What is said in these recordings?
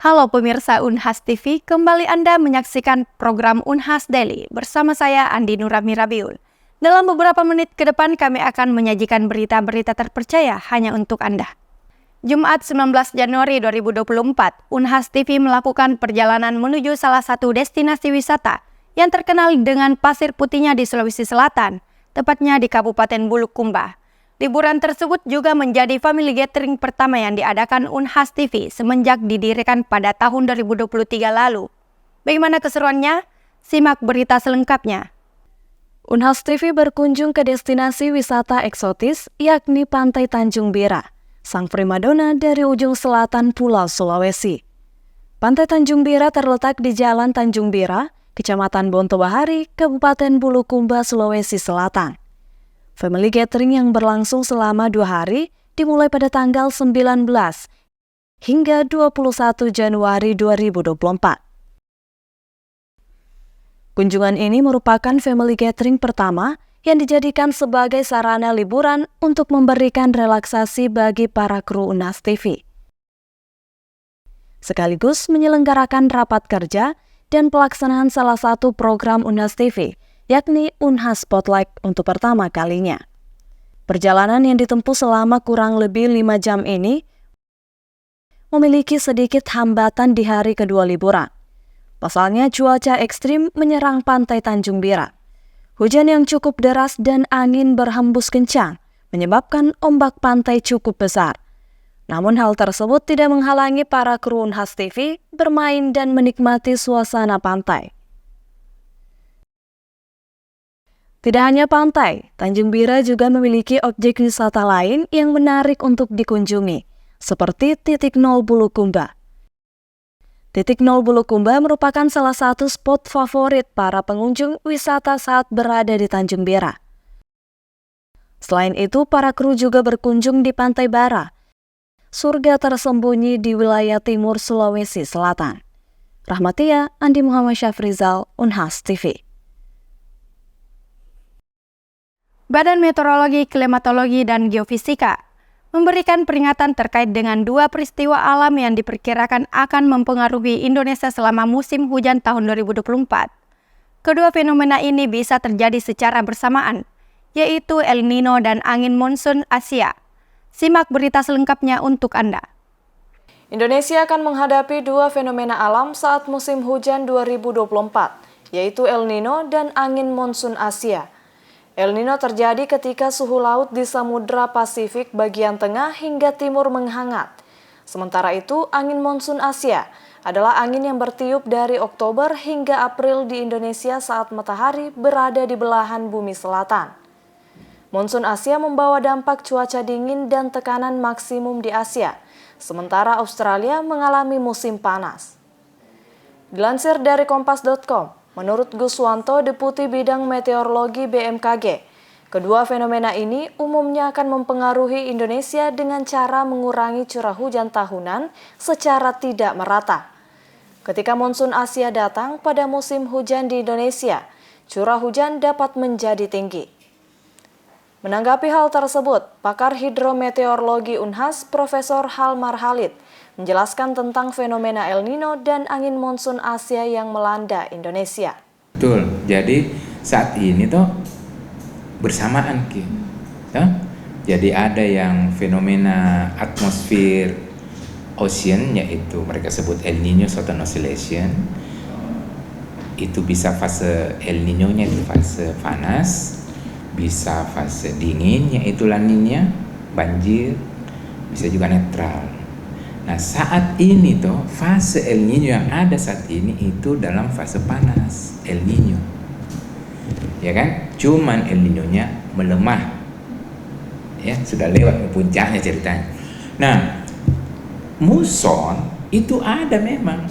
Halo pemirsa Unhas TV, kembali Anda menyaksikan program Unhas Daily bersama saya Andi Nurami Rabiul. Dalam beberapa menit ke depan kami akan menyajikan berita-berita terpercaya hanya untuk Anda. Jumat 19 Januari 2024, Unhas TV melakukan perjalanan menuju salah satu destinasi wisata yang terkenal dengan pasir putihnya di Sulawesi Selatan, tepatnya di Kabupaten Bulukumba. Liburan tersebut juga menjadi family gathering pertama yang diadakan Unhas TV semenjak didirikan pada tahun 2023 lalu. Bagaimana keseruannya? Simak berita selengkapnya. Unhas TV berkunjung ke destinasi wisata eksotis yakni Pantai Tanjung Bira, sang primadona dari ujung selatan Pulau Sulawesi. Pantai Tanjung Bira terletak di Jalan Tanjung Bira, Kecamatan Bonto Bahari, Kabupaten Bulukumba, Sulawesi Selatan. Family gathering yang berlangsung selama 2 hari dimulai pada tanggal 19 hingga 21 Januari 2024. Kunjungan ini merupakan family gathering pertama yang dijadikan sebagai sarana liburan untuk memberikan relaksasi bagi para kru Unhas TV. Sekaligus menyelenggarakan rapat kerja dan pelaksanaan salah satu program Unhas TV, yakni Unhas Spotlight untuk pertama kalinya. Perjalanan yang ditempuh selama kurang lebih 5 jam ini memiliki sedikit hambatan di hari kedua liburan. Pasalnya cuaca ekstrim menyerang Pantai Tanjung Bira. Hujan yang cukup deras dan angin berhembus kencang menyebabkan ombak pantai cukup besar. Namun hal tersebut tidak menghalangi para kru Unhas TV bermain dan menikmati suasana pantai. Tidak hanya pantai, Tanjung Bira juga memiliki objek wisata lain yang menarik untuk dikunjungi, seperti Titik Nol Bulukumba. Titik Nol Bulukumba merupakan salah satu spot favorit para pengunjung wisata saat berada di Tanjung Bira. Selain itu, para kru juga berkunjung di Pantai Bara, surga tersembunyi di wilayah timur Sulawesi Selatan. Rahmatia, Andi Muhammad Syafrizal, Unhas TV. Badan Meteorologi, Klimatologi, dan Geofisika memberikan peringatan terkait dengan 2 peristiwa alam yang diperkirakan akan mempengaruhi Indonesia selama musim hujan tahun 2024. Kedua fenomena ini bisa terjadi secara bersamaan, yaitu El Nino dan angin monsun Asia. Simak berita selengkapnya untuk Anda. Indonesia akan menghadapi 2 fenomena alam saat musim hujan 2024, yaitu El Nino dan angin monsun Asia. El Nino terjadi ketika suhu laut di Samudra Pasifik bagian tengah hingga timur menghangat. Sementara itu, angin monsun Asia adalah angin yang bertiup dari Oktober hingga April di Indonesia saat matahari berada di belahan bumi selatan. Monsun Asia membawa dampak cuaca dingin dan tekanan maksimum di Asia, sementara Australia mengalami musim panas. Dilansir dari Kompas.com, menurut Guswanto, Deputi Bidang Meteorologi BMKG, kedua fenomena ini umumnya akan mempengaruhi Indonesia dengan cara mengurangi curah hujan tahunan secara tidak merata. Ketika monsun Asia datang pada musim hujan di Indonesia, curah hujan dapat menjadi tinggi. Menanggapi hal tersebut, pakar hidrometeorologi Unhas, Profesor Halmar Halid, menjelaskan tentang fenomena El Nino dan angin monsun Asia yang melanda Indonesia. Betul, jadi saat ini tuh bersamaan Ki. Jadi ada yang fenomena atmosfer ocean, yaitu mereka sebut El Nino Southern Oscillation. Itu bisa fase El Nino-nya itu fase panas, bisa fase dingin yaitu La Niña, banjir, bisa juga netral. Nah, saat ini tuh fase El Nino yang ada saat ini itu dalam fase panas, El Nino. Ya kan? Cuman El Nino-nya melemah. Ya, sudah lewat puncaknya ceritanya. Nah, muson itu ada memang.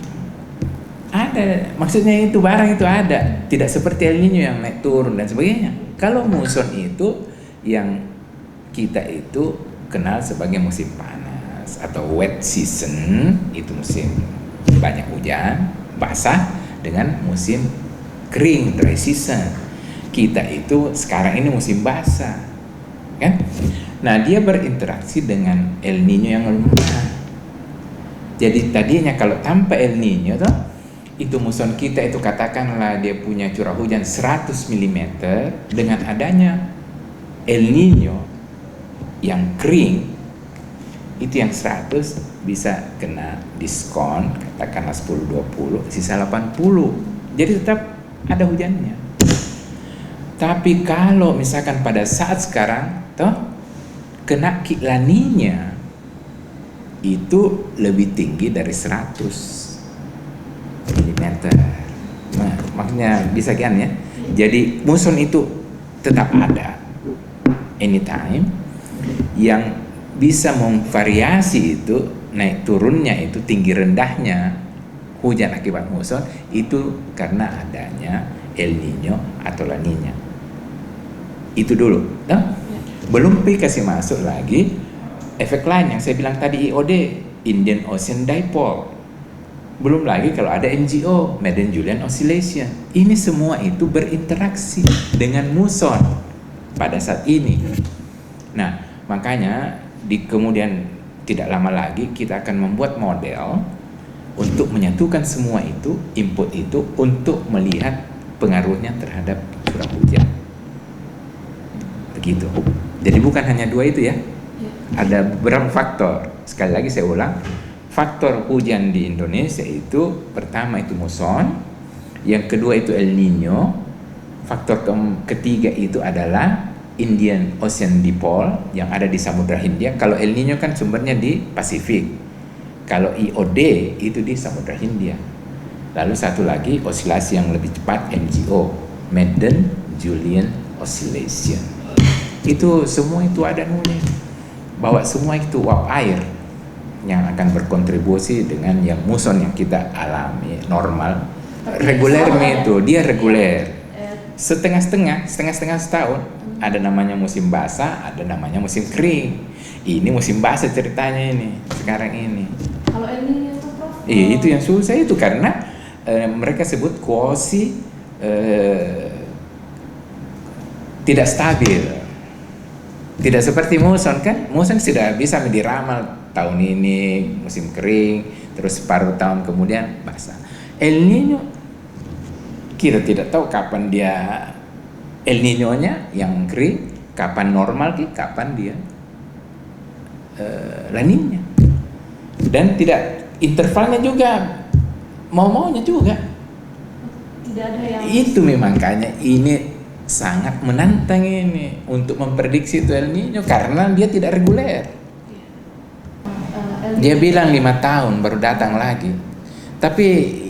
Ada, maksudnya itu barang itu ada. Tidak seperti El Nino yang naik turun dan sebagainya. Kalau muson itu yang kita itu kenal sebagai musim panas atau wet season, itu musim banyak hujan, basah, dengan musim kering, dry season. Kita itu sekarang ini musim basah, kan? Nah, dia berinteraksi dengan El Nino yang lemah. Jadi tadinya kalau tanpa El Nino tuh, itu muson kita itu katakanlah dia punya curah hujan 100 mm, dengan adanya El Nino yang kering, itu yang 100 bisa kena diskon, katakanlah 10-20, sisa 80. Jadi tetap ada hujannya. Tapi kalau misalkan pada saat sekarang toh kena La Niña, itu lebih tinggi dari 100 mm. Nah, maksudnya bisa kan ya. Jadi muson itu tetap ada anytime. Yang bisa memvariasi itu naik turunnya, itu tinggi rendahnya hujan akibat muson itu karena adanya El Nino atau La Niña. Itu dulu, nah? Belum kasih masuk lagi efek lain yang saya bilang tadi, IOD, Indian Ocean Dipole. Belum lagi kalau ada MJO, Madden-Julian Oscillation. Ini semua itu berinteraksi dengan muson pada saat ini. Nah, makanya di kemudian tidak lama lagi kita akan membuat model untuk menyatukan semua itu, input itu, untuk melihat pengaruhnya terhadap curah hujan. Begitu. Jadi bukan hanya dua itu ya. Ada beberapa faktor. Sekali lagi saya ulang, faktor hujan di Indonesia itu pertama itu muson, yang kedua itu El Nino, faktor ketiga itu adalah Indian Ocean Dipole yang ada di Samudra Hindia. Kalau El Nino kan sumbernya di Pasifik. Kalau IOD itu di Samudra Hindia. Lalu satu lagi osilasi yang lebih cepat, MJO, Madden-Julian Oscillation. Itu semua itu ada nulis bahwa semua itu uap air yang akan berkontribusi dengan yang muson yang kita alami normal. Reguler itu dia reguler. Setengah-setengah setahun. Ada namanya musim basah, ada namanya musim kering. Ini musim basah ceritanya ini sekarang ini. Kalau El Nino itu Prof? Itu yang susah itu karena mereka sebut kuosi tidak stabil. Tidak seperti muson kan? Muson sudah bisa diramal tahun ini musim kering, terus separuh tahun kemudian basah. El Nino kita tidak tahu kapan dia El Nino-nya yang kering, kapan normal, kapan dia La Niña. Dan tidak intervalnya juga mau-maunya juga. Tidak ada yang Itu memang makanya ini sangat menantang ini untuk memprediksi itu El Nino karena dia tidak reguler. Dia bilang 5 tahun baru datang lagi. Tapi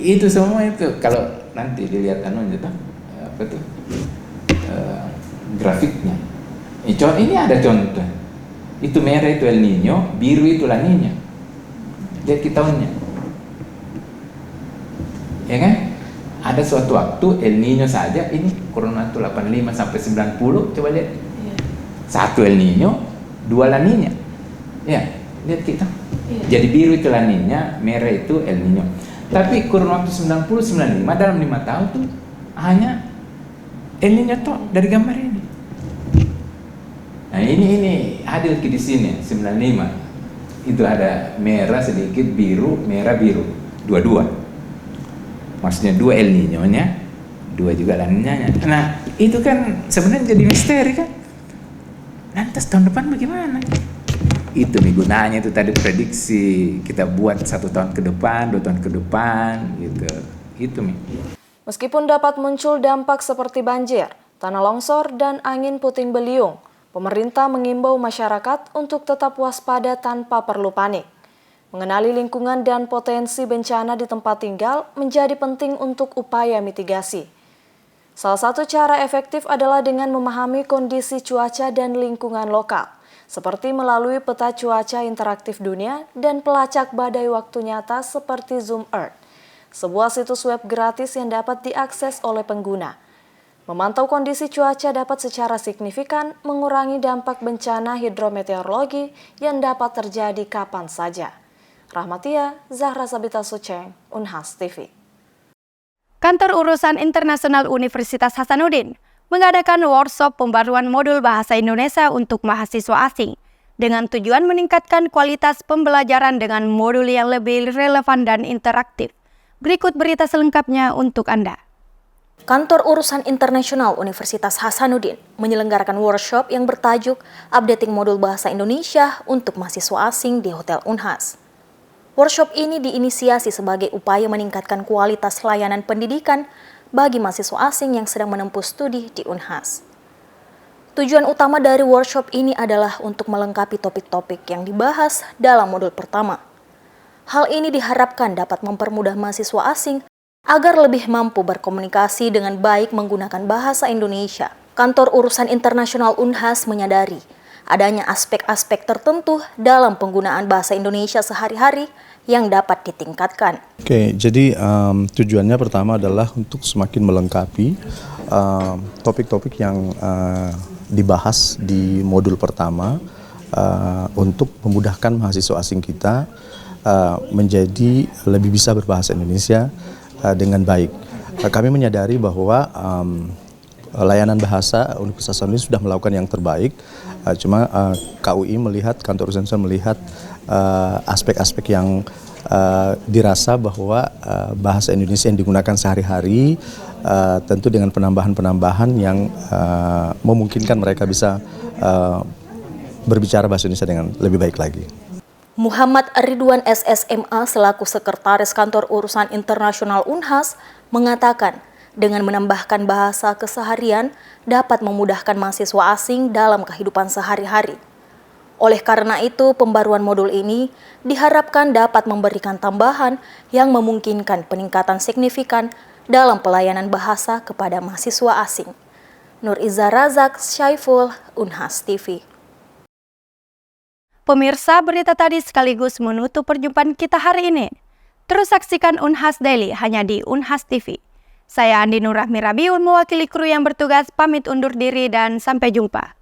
itu semua itu kalau nanti dilihat apa tuh grafiknya. Ini ada contoh. Itu merah itu El Nino, biru itu La Niña. Lihat tahunnya. Ya kan? Ada suatu waktu El Nino saja ini kurun waktu 85 sampai 90, coba lihat. Satu El Nino, dua La Niña. Ya, lihat kita. Jadi biru itu La Niña, merah itu El Nino. Tapi kurun waktu 90-95 dalam 5 tahun tuh hanya El Nino toh dari gambar ini. Nah ini adil di sini 95. Itu ada merah sedikit, biru, merah, biru, dua-dua. Maksudnya 2 El Nino-nya, 2 juga La Niña-nya. Nah, itu kan sebenarnya jadi misteri kan. Lantas tahun depan bagaimana? Itu nih gunanya itu tadi prediksi kita buat 1 tahun ke depan, 2 tahun ke depan gitu. Itu nih. Meskipun dapat muncul dampak seperti banjir, tanah longsor, dan angin puting beliung, pemerintah mengimbau masyarakat untuk tetap waspada tanpa perlu panik. Mengenali lingkungan dan potensi bencana di tempat tinggal menjadi penting untuk upaya mitigasi. Salah satu cara efektif adalah dengan memahami kondisi cuaca dan lingkungan lokal, seperti melalui peta cuaca interaktif dunia dan pelacak badai waktu nyata seperti Zoom Earth, sebuah situs web gratis yang dapat diakses oleh pengguna. Memantau kondisi cuaca dapat secara signifikan mengurangi dampak bencana hidrometeorologi yang dapat terjadi kapan saja. Rahmatia, Zahra Sabita Suceng, Unhas TV. Kantor Urusan Internasional Universitas Hasanuddin mengadakan workshop pembaruan modul Bahasa Indonesia untuk mahasiswa asing dengan tujuan meningkatkan kualitas pembelajaran dengan modul yang lebih relevan dan interaktif. Berikut berita selengkapnya untuk Anda. Kantor Urusan Internasional Universitas Hasanuddin menyelenggarakan workshop yang bertajuk Updating Modul Bahasa Indonesia untuk Mahasiswa Asing di Hotel Unhas. Workshop ini diinisiasi sebagai upaya meningkatkan kualitas layanan pendidikan bagi mahasiswa asing yang sedang menempuh studi di Unhas. Tujuan utama dari workshop ini adalah untuk melengkapi topik-topik yang dibahas dalam modul pertama. Hal ini diharapkan dapat mempermudah mahasiswa asing agar lebih mampu berkomunikasi dengan baik menggunakan bahasa Indonesia. Kantor Urusan Internasional Unhas menyadari adanya aspek-aspek tertentu dalam penggunaan bahasa Indonesia sehari-hari yang dapat ditingkatkan. Oke, jadi tujuannya pertama adalah untuk semakin melengkapi topik-topik yang dibahas di modul pertama untuk memudahkan mahasiswa asing kita menjadi lebih bisa berbahasa Indonesia dengan baik. Kami menyadari bahwa layanan bahasa Universitas Hasanuddin sudah melakukan yang terbaik, cuma KUI melihat, kantor urusan melihat aspek-aspek yang dirasa bahwa bahasa Indonesia yang digunakan sehari-hari tentu dengan penambahan-penambahan yang memungkinkan mereka bisa berbicara bahasa Indonesia dengan lebih baik lagi. Muhammad Ridwan SSMA selaku Sekretaris Kantor Urusan Internasional Unhas mengatakan dengan menambahkan bahasa keseharian dapat memudahkan mahasiswa asing dalam kehidupan sehari-hari. Oleh karena itu, pembaruan modul ini diharapkan dapat memberikan tambahan yang memungkinkan peningkatan signifikan dalam pelayanan bahasa kepada mahasiswa asing. Nur Iza Razak, Syaiful, Unhas TV. Pemirsa, berita tadi sekaligus menutup perjumpaan kita hari ini. Terus saksikan Unhas Daily hanya di Unhas TV. Saya Andi Nurrahmi Rabiul mewakili kru yang bertugas pamit undur diri dan sampai jumpa.